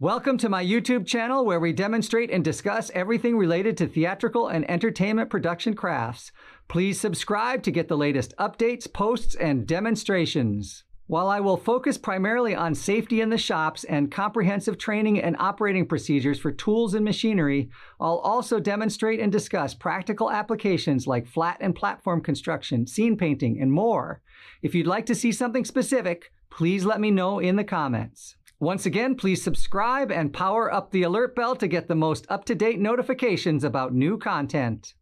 Welcome to my YouTube channel where we demonstrate and discuss everything related to theatrical and entertainment production crafts. Please subscribe to get the latest updates, posts, and demonstrations. While I will focus primarily on safety in the shops and comprehensive training and operating procedures for tools and machinery, I'll also demonstrate and discuss practical applications like flat and platform construction, scene painting, and more. If you'd like to see something specific, please let me know in the comments. Once again, please subscribe and power up the alert bell to get the most up-to-date notifications about new content.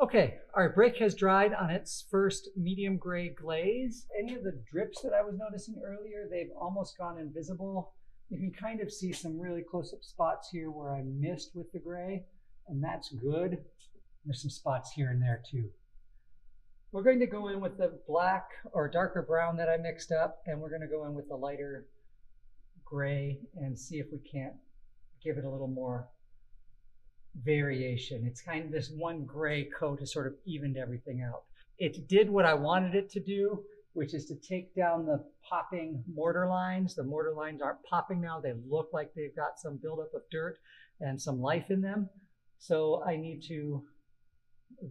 Okay, our brick has dried on its first medium gray glaze. Any of the drips that I was noticing earlier, they've almost gone invisible. You can kind of see some really close-up spots here where I missed with the gray, and that's good. There's some spots here and there too. We're going to go in with the black or darker brown that I mixed up, and we're going to go in with the lighter gray and see if we can't give it a little more variation. It's kind of this one gray coat has sort of evened everything out. It did what I wanted it to do, which is to take down the popping mortar lines. The mortar lines aren't popping now. They look like they've got some buildup of dirt and some life in them. So I need to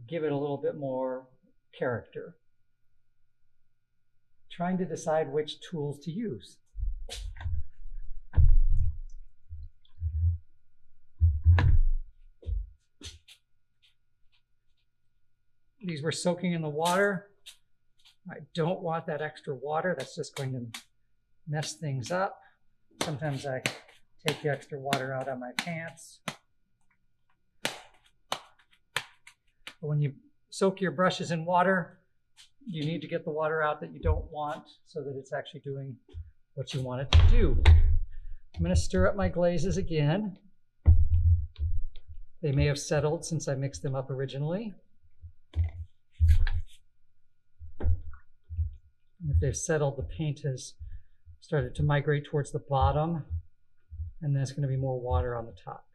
give it a little bit more character. Trying to decide which tools to use. These were soaking in the water. I don't want that extra water. That's just going to mess things up. Sometimes I take the extra water out on my pants. But when you soak your brushes in water, you need to get the water out that you don't want so that it's actually doing what you want it to do. I'm going to stir up my glazes again. They may have settled since I mixed them up originally. If they've settled, the paint has started to migrate towards the bottom, and there's going to be more water on the top.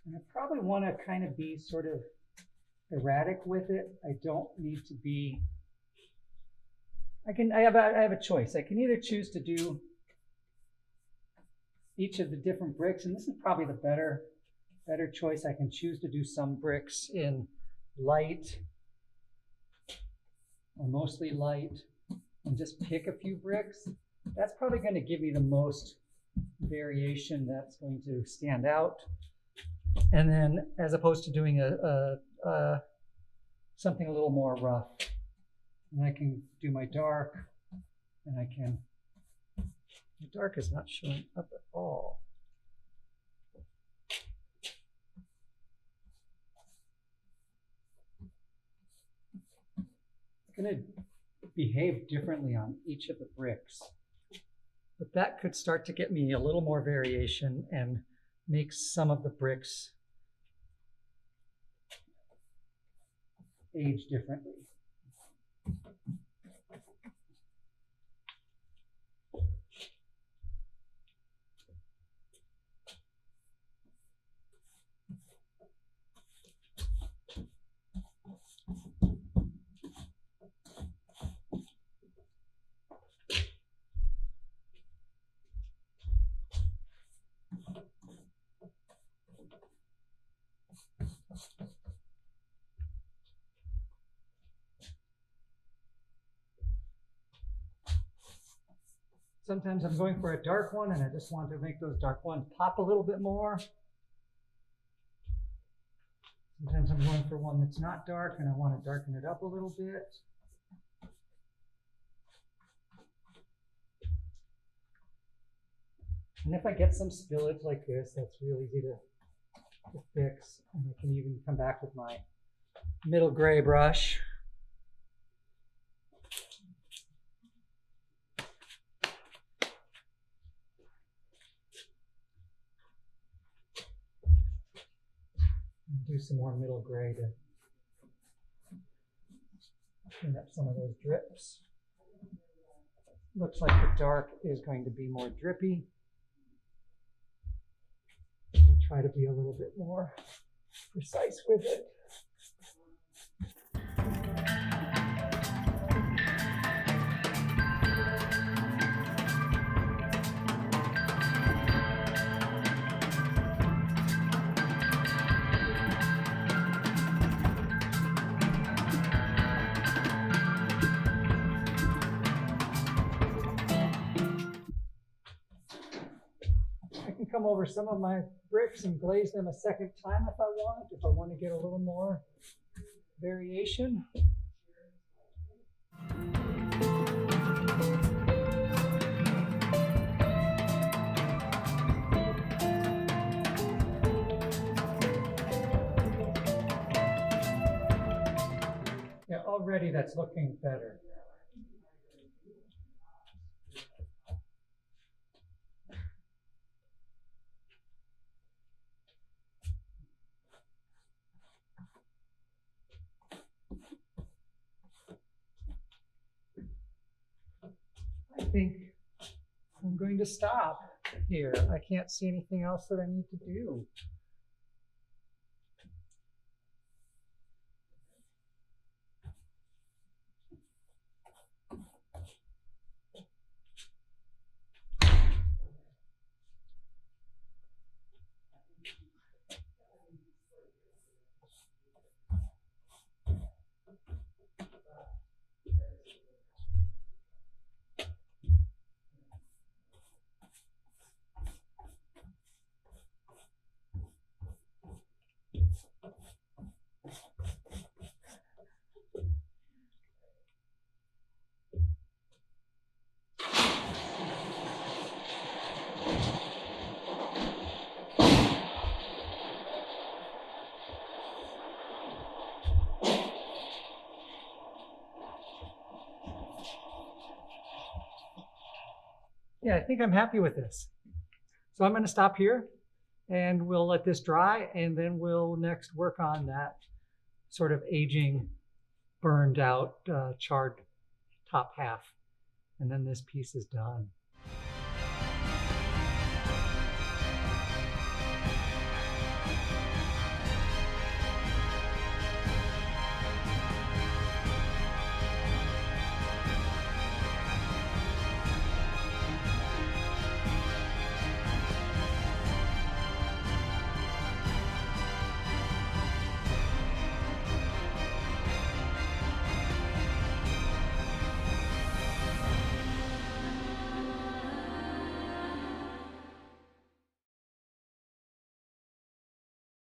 And I probably want to kind of be sort of erratic with it. I don't need to be, I have a choice. I can either choose to do each of the different bricks, and this is probably the better choice. I can choose to do some bricks in light or mostly light and just pick a few bricks. That's probably going to give me the most variation that's going to stand out. And then as opposed to doing something a little more rough. And I can do my dark, and I can, the dark is not showing up at all. It's going to behave differently on each of the bricks. But that could start to get me a little more variation and make some of the bricks age differently. Sometimes I'm going for a dark one and I just want to make those dark ones pop a little bit more. Sometimes I'm going for one that's not dark and I want to darken it up a little bit. And if I get some spillage like this, that's real easy to fix. And I can even come back with my middle gray brush. And do some more middle gray to clean up some of those drips. Looks like the dark is going to be more drippy. I'll try to be a little bit more precise with it. I can come over some of my bricks and glaze them a second time if I want to get a little more variation. Yeah, already that's looking better. I think I'm going to stop here. I can't see anything else that I need to do. Yeah, I think I'm happy with this. So I'm going to stop here and we'll let this dry, and then we'll next work on that sort of aging, burned out, charred top half. And then this piece is done.